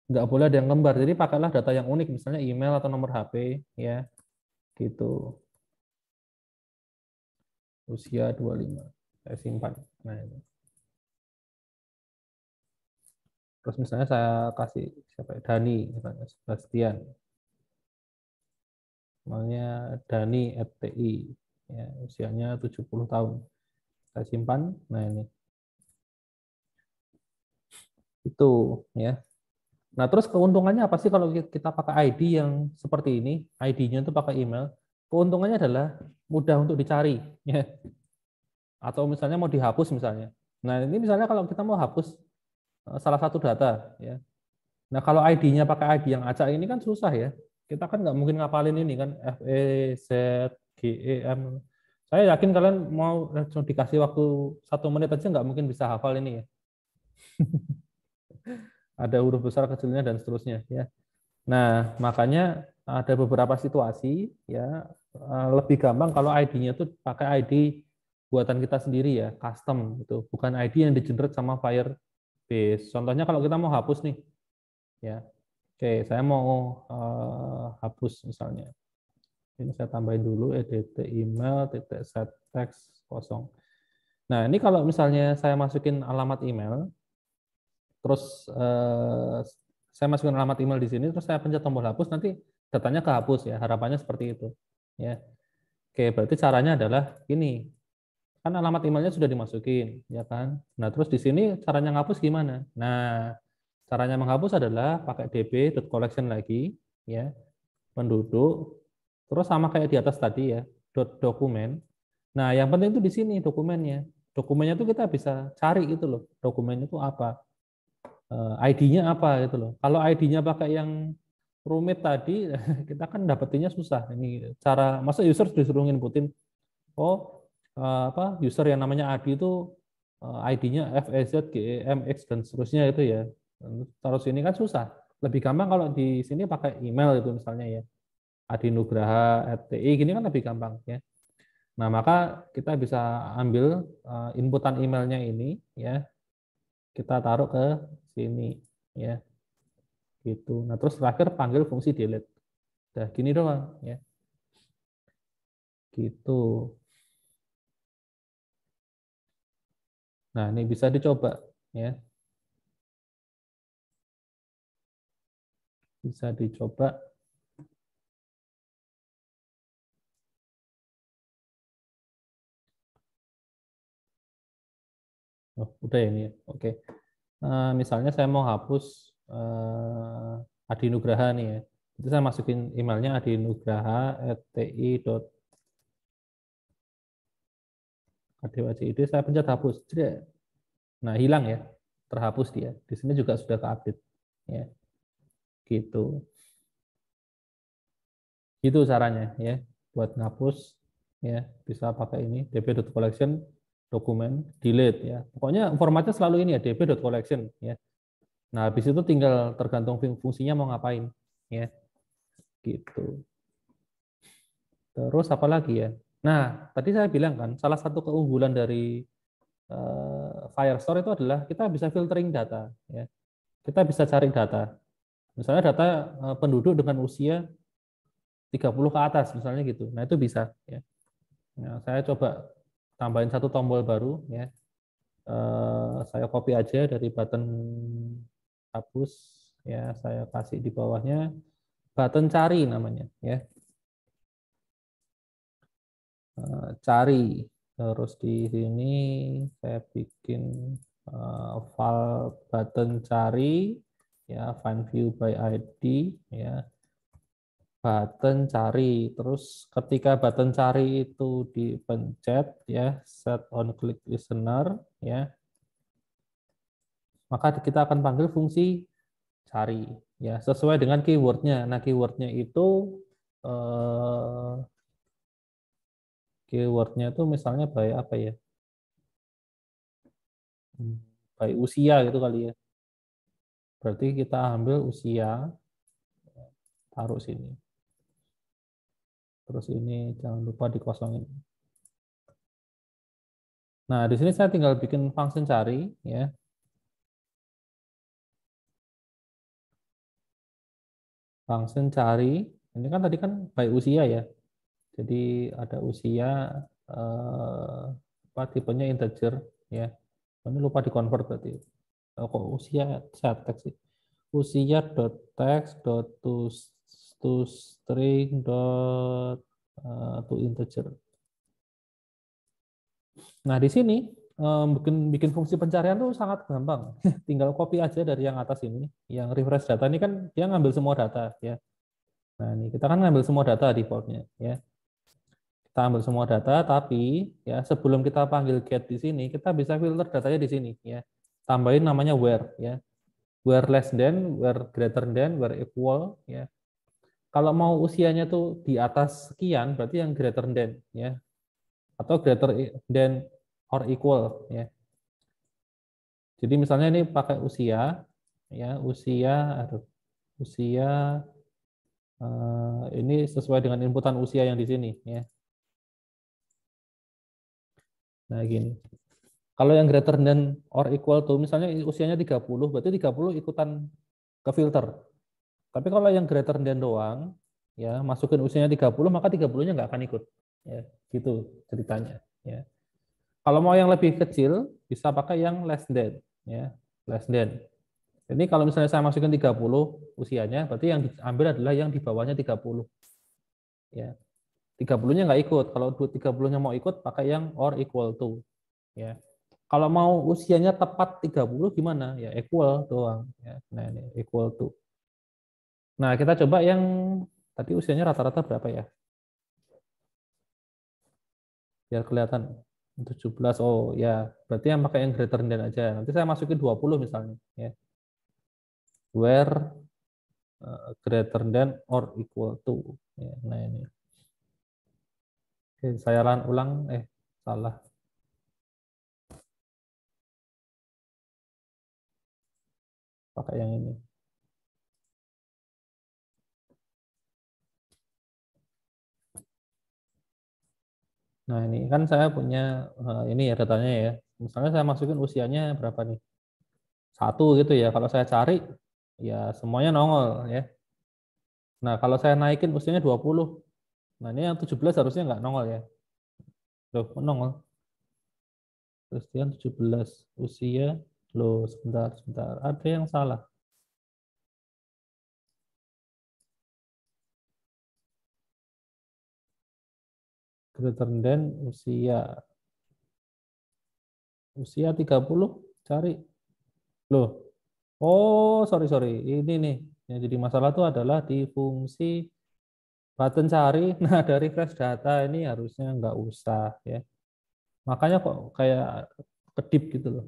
Nggak boleh ada yang kembar. Jadi pakailah data yang unik misalnya email atau nomor HP ya. Gitu. Usia 25. Saya simpan. Nah, ini. Terus misalnya saya kasih siapa ya? Dani, misalnya Sebastian. Namanya Dani FTI. Ya, usianya 70 tahun. Saya simpan. Nah, ini. Itu ya. Nah, terus keuntungannya apa sih kalau kita pakai ID yang seperti ini? ID-nya itu pakai email. Keuntungannya adalah mudah untuk dicari ya. Atau misalnya mau dihapus misalnya. Nah, ini misalnya kalau kita mau hapus salah satu data ya. Nah, kalau ID-nya pakai ID yang acak ini kan susah ya. Kita kan nggak mungkin ngapalin ini kan F E Z G E M. Saya yakin kalian mau dikasih waktu 1 menit aja nggak mungkin bisa hafal ini ya. Ada huruf besar kecilnya dan seterusnya ya. Nah, makanya ada beberapa situasi ya lebih gampang kalau ID-nya itu pakai ID buatan kita sendiri ya, custom gitu, bukan ID yang di-generate sama Firebase. Contohnya kalau kita mau hapus nih ya. Oke, saya mau hapus misalnya. Ini saya tambahin dulu edt email titik set text kosong. Nah, ini kalau misalnya saya masukin alamat email, terus saya masukin alamat email di sini, terus saya pencet tombol hapus, nanti datanya kehapus ya. Harapannya seperti itu. Ya, oke. Berarti caranya adalah ini. Kan alamat emailnya sudah dimasukin, ya kan? Nah, terus di sini caranya ngapus gimana? Nah, caranya menghapus adalah pakai db.collection lagi, ya, penduduk, terus sama kayak di atas tadi ya, .dokumen. Nah, yang penting itu di sini dokumennya. Dokumennya itu kita bisa cari itu loh, dokumennya itu apa, ID-nya apa gitu loh. Kalau ID-nya pakai yang rumit tadi, kita kan dapetinnya susah. Ini cara, masa user disuruh nginputin, oh apa user yang namanya Adi itu ID-nya FEZ, GEMX dan seterusnya itu ya. Taruh sini kan susah. Lebih gampang kalau di sini pakai email itu misalnya ya. adinugraha@ti gini kan lebih gampang ya. Nah, maka kita bisa ambil inputan emailnya ini ya, kita taruh ke sini ya, gitu. Nah, terus terakhir panggil fungsi delete. Udah gini doang ya. Gitu. Nah, ini bisa dicoba ya. Bisa dicoba. Oh, udah ini ya. Oke. Misalnya saya mau hapus Adi Nugraha nih ya. Itu saya masukin emailnya adinugraha@ti.adwcid, saya pencet hapus. Nah, hilang ya. Terhapus dia. Di sini juga sudah ke-update. Ya, gitu. Gitu caranya ya. Buat ngapus ya, bisa pakai ini db.collection dokumen delete ya. Pokoknya formatnya selalu ini ya, db.collection ya. Nah, habis itu tinggal tergantung fungsinya mau ngapain ya. Gitu. Terus apa lagi ya? Nah, tadi saya bilang kan salah satu keunggulan dari Firestore itu adalah kita bisa filtering data ya. Kita bisa cari data. Misalnya data penduduk dengan usia 30 ke atas misalnya gitu. Nah, itu bisa ya. Nah, saya coba tambahin satu tombol baru ya. Saya copy aja dari button hapus ya, saya kasih di bawahnya button cari namanya ya. Cari. Terus di sini saya bikin file button cari ya, find view by ID ya, button cari. Terus ketika button cari itu dipencet ya, set on click listener ya, maka kita akan panggil fungsi cari ya sesuai dengan keywordnya. Nah, keywordnya itu eh, keywordnya itu misalnya by apa ya? By usia gitu kali ya. Berarti kita ambil usia, taruh sini. Terus ini jangan lupa dikosongin. Nah, di sini saya tinggal bikin function cari ya. Function cari. Ini kan tadi kan by usia ya. Jadi ada usia apa tipenya integer ya. Ini lupa dikonvert berarti. Kok usia set text sih. Usia dot text dot to string dot to integer. Nah, di sini bikin bikin fungsi pencarian tuh sangat gampang. Tinggal copy aja dari yang atas ini, yang refresh data ini kan dia ngambil semua data ya. Nah, ini kita kan ngambil semua data defaultnya ya. Kita ambil semua data, tapi ya sebelum kita panggil get di sini, kita bisa filter datanya di sini ya. Tambahin namanya where ya. Where less than, where greater than, where equal ya. Kalau mau usianya tuh di atas sekian, berarti yang greater than ya, atau greater than or equal ya. Jadi misalnya ini pakai usia, ya usia, aduh, usia ini sesuai dengan inputan usia yang di sini, ya. Nah gini, kalau yang greater than or equal to, misalnya usianya 30, berarti 30 ikutan ke filter. Tapi kalau yang greater than doang, ya masukin usianya 30, maka 30-nya nggak akan ikut. Ya, gitu ceritanya. Ya. Kalau mau yang lebih kecil, bisa pakai yang less than, ya, less than. Ini kalau misalnya saya masukin 30 usianya, berarti yang diambil adalah yang di bawahnya 30. Ya. 30-nya nggak ikut. Kalau 30-nya mau ikut, pakai yang or equal to. Ya. Kalau mau usianya tepat 30 gimana? Ya equal doang. Ya. Nah ini equal to. Nah kita coba yang tadi usianya rata-rata berapa ya? Biar kelihatan. 17. Oh ya, berarti yang pakai yang greater than aja. Nanti saya masukin 20 misalnya. Ya. Where greater than or equal to. Ya, nah ini. Oke, saya ulang. Salah. Pakai yang ini. Nah, ini kan saya punya ini ya datanya ya. Misalnya saya masukin usianya berapa nih? 1 gitu ya. Kalau saya cari ya semuanya nongol ya. Nah, kalau saya naikin usianya 20. Nah, ini yang 17 harusnya nggak nongol ya. Loh, kok nongol. Christian 17. Usia. Loh, sebentar, sebentar. Ada yang salah. Greater than usia. Usia 30. Cari. Loh. Oh, sorry, sorry. Ini nih. Yang jadi masalah itu adalah di fungsi button cari. Nah, dari refresh data ini harusnya nggak usah ya. Makanya kok kayak kedip gitu loh.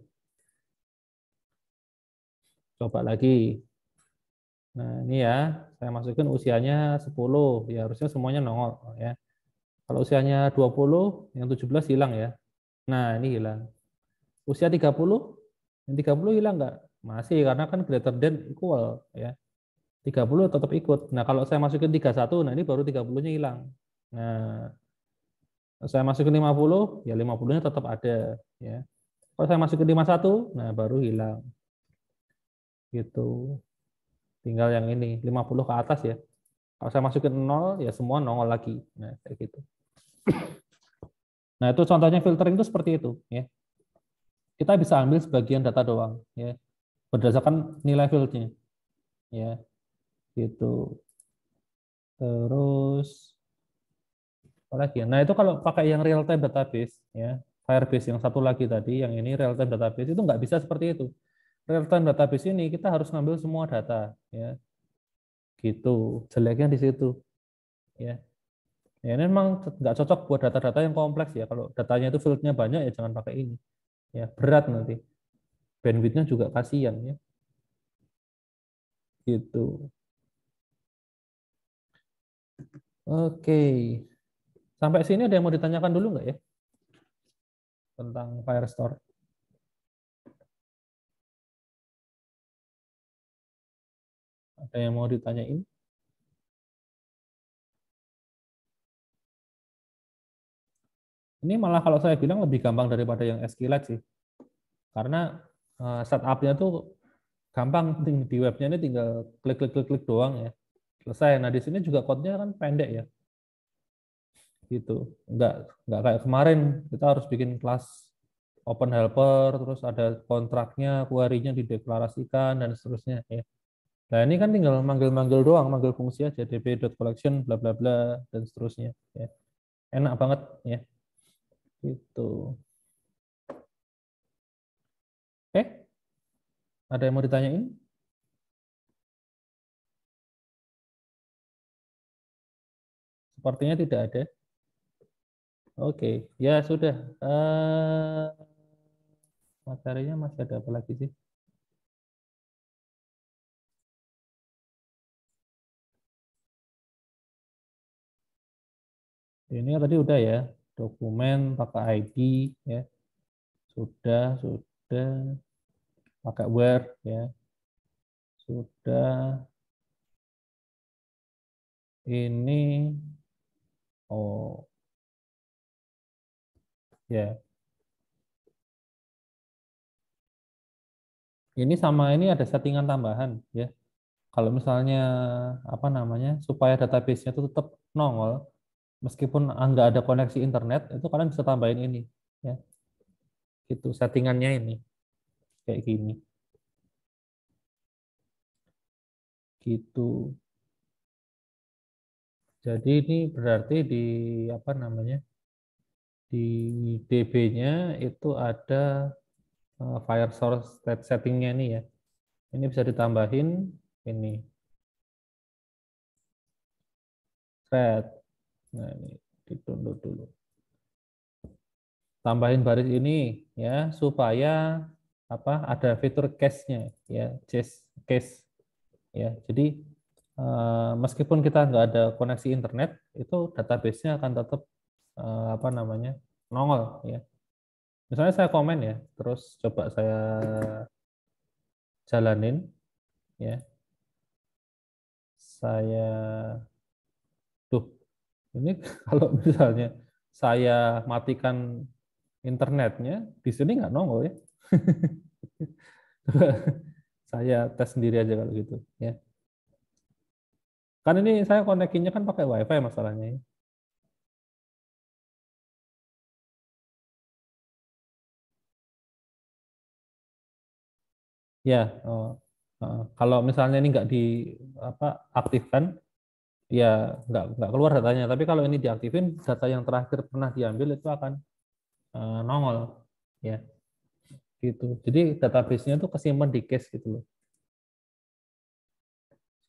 Coba lagi. Nah, ini ya, saya masukin usianya 10, ya harusnya semuanya nongol ya. Kalau usianya 20, yang 17 hilang ya. Nah, ini hilang. Usia 30, yang 30 hilang nggak? Masih, karena kan greater than equal ya. 30 tetap ikut. Nah, kalau saya masukin 31, nah ini baru 30-nya hilang. Nah, saya masukin 50, ya 50-nya tetap ada ya. Kalau saya masukin 51, nah baru hilang. Gitu. Tinggal yang ini 50 ke atas ya. Kalau saya masukin 0 ya semua nongol lagi. Nah, kayak gitu. Nah, itu contohnya filtering itu seperti itu ya. Kita bisa ambil sebagian data doang ya, berdasarkan nilai fieldnya ya, gitu. Terus apa lagi ya? Nah, itu kalau pakai yang real time database ya, Firebase yang satu lagi tadi, yang ini real time database itu nggak bisa seperti itu. Real time database ini kita harus ngambil semua data ya, gitu. Jeleknya di situ ya. Ya, ini memang nggak cocok buat data-data yang kompleks ya. Kalau datanya itu fieldnya banyak ya jangan pakai ini. Ya, berat nanti. Bandwidth-nya juga kasihan ya. Gitu. Oke. Sampai sini ada yang mau ditanyakan dulu nggak ya tentang Firestore? Ada yang mau ditanyain? Ini malah kalau saya bilang lebih gampang daripada yang SQLite sih. Karena setup-nya tuh gampang, di webnya ini tinggal klik doang ya. Selesai. Nah, di sini juga code-nya kan pendek ya. Gitu. Nggak kayak kemarin kita harus bikin kelas open helper, terus ada kontraknya, query-nya dideklarasikan dan seterusnya ya. Nah, ini kan tinggal manggil-manggil doang, manggil fungsi aja db.collection bla bla bla dan seterusnya ya. Enak banget ya. Itu. Oke, ada yang mau ditanyain? Sepertinya tidak ada. Oke, ya sudah. Materinya masih ada apa lagi sih? Ini tadi udah ya. Dokumen pakai ID ya. Sudah pakai where ya. Sudah. Ini oh ya. Ini sama ini ada settingan tambahan ya. Kalau misalnya apa namanya supaya database-nya itu tetap nongol meskipun nggak ada koneksi internet, itu kalian bisa tambahin ini ya. Itu settingannya ini kayak gini. Gitu. Jadi ini berarti di apa namanya? Di DB-nya itu ada fire source state settingnya nih ya. Ini bisa ditambahin ini thread. Nah, ini ditunduk dulu. Tambahin baris ini ya supaya apa ada fitur cache-nya ya, cache ya. Jadi meskipun kita nggak ada koneksi internet, itu database-nya akan tetap apa namanya nongol ya. Misalnya saya komen ya, terus coba saya jalanin ya, saya tuh ini kalau misalnya saya matikan internetnya, di sini nggak nongol ya. Saya tes sendiri aja kalau gitu ya. Kan ini saya konekinya kan pakai WiFi masalahnya ya. Ya, kalau misalnya ini nggak di apa aktifkan, ya nggak keluar datanya. Tapi kalau ini diaktifin, data yang terakhir pernah diambil itu akan nongol, ya gitu. Jadi database-nya itu kesimpan di cache gitu loh,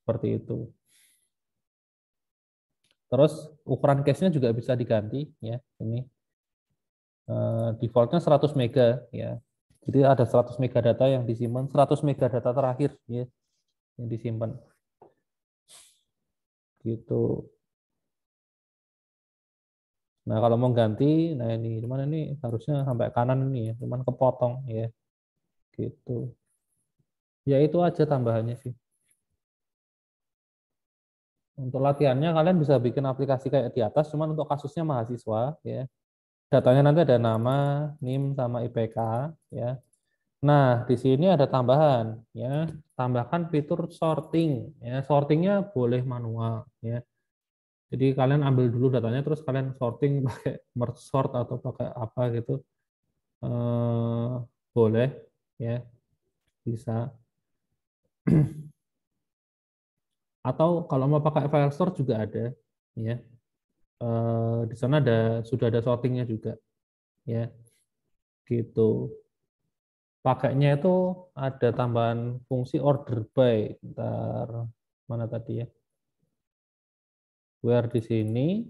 seperti itu. Terus ukuran cache-nya juga bisa diganti, ya ini defaultnya 100 mega, ya. Jadi ada 100 mega data yang disimpan, 100 mega data terakhir, ya, yang disimpan, gitu. Nah, kalau mau ganti, nah ini cuman ini harusnya sampai kanan ini ya, cuman kepotong ya, gitu. Ya itu aja tambahannya sih. Untuk latihannya kalian bisa bikin aplikasi kayak di atas, cuman untuk kasusnya mahasiswa ya. Datanya nanti ada nama, NIM sama IPK ya. Nah, di sini ada tambahan ya. Tambahkan fitur sorting ya. Sortingnya boleh manual ya. Jadi kalian ambil dulu datanya terus kalian sorting pakai merge sort atau pakai apa gitu. Boleh ya, bisa. Atau kalau mau pakai file store juga ada ya. Di sana sudah ada sortingnya juga ya, gitu. Pakainya itu ada tambahan fungsi order by. Ntar mana tadi ya? Where di sini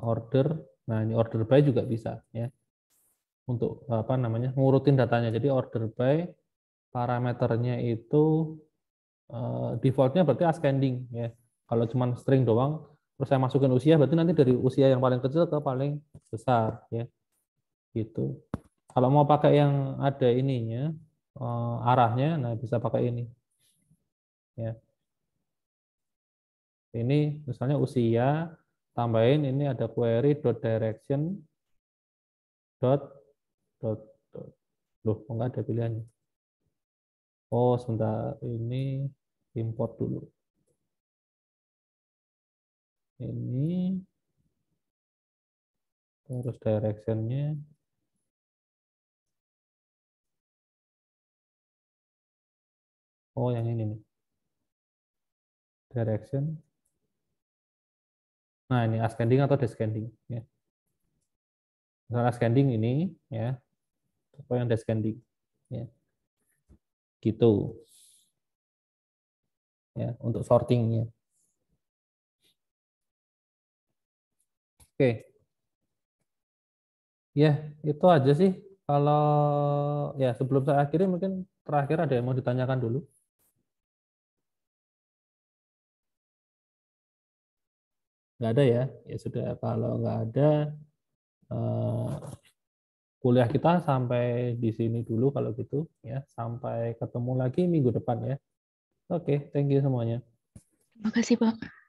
order. Nah, ini order by juga bisa ya. Untuk apa namanya? Ngurutin datanya. Jadi order by parameternya itu defaultnya berarti ascending ya. Kalau cuma string doang, terus saya masukin usia, berarti nanti dari usia yang paling kecil ke paling besar ya, gitu. Kalau mau pakai yang ada ininya, arahnya, nah bisa pakai ini ya. Ini misalnya usia, tambahin ini ada query dot direction dot dot dot. Loh, enggak ada pilihannya. Oh, sebentar, ini import dulu. Ini terus directionnya. Oh, yang ini nih. Direction. Nah, ini ascending atau descending ya. Misalnya ascending ini ya, atau yang descending ya. Gitu ya untuk sortingnya. Oke. Ya, itu aja sih. Kalau ya sebelum saya akhiri mungkin terakhir ada yang mau ditanyakan dulu. Nggak ada ya? Ya sudah, kalau nggak ada, eh, kuliah kita sampai di sini dulu kalau gitu ya. Sampai ketemu lagi minggu depan ya. Oke, thank you semuanya. Terima kasih, Pak.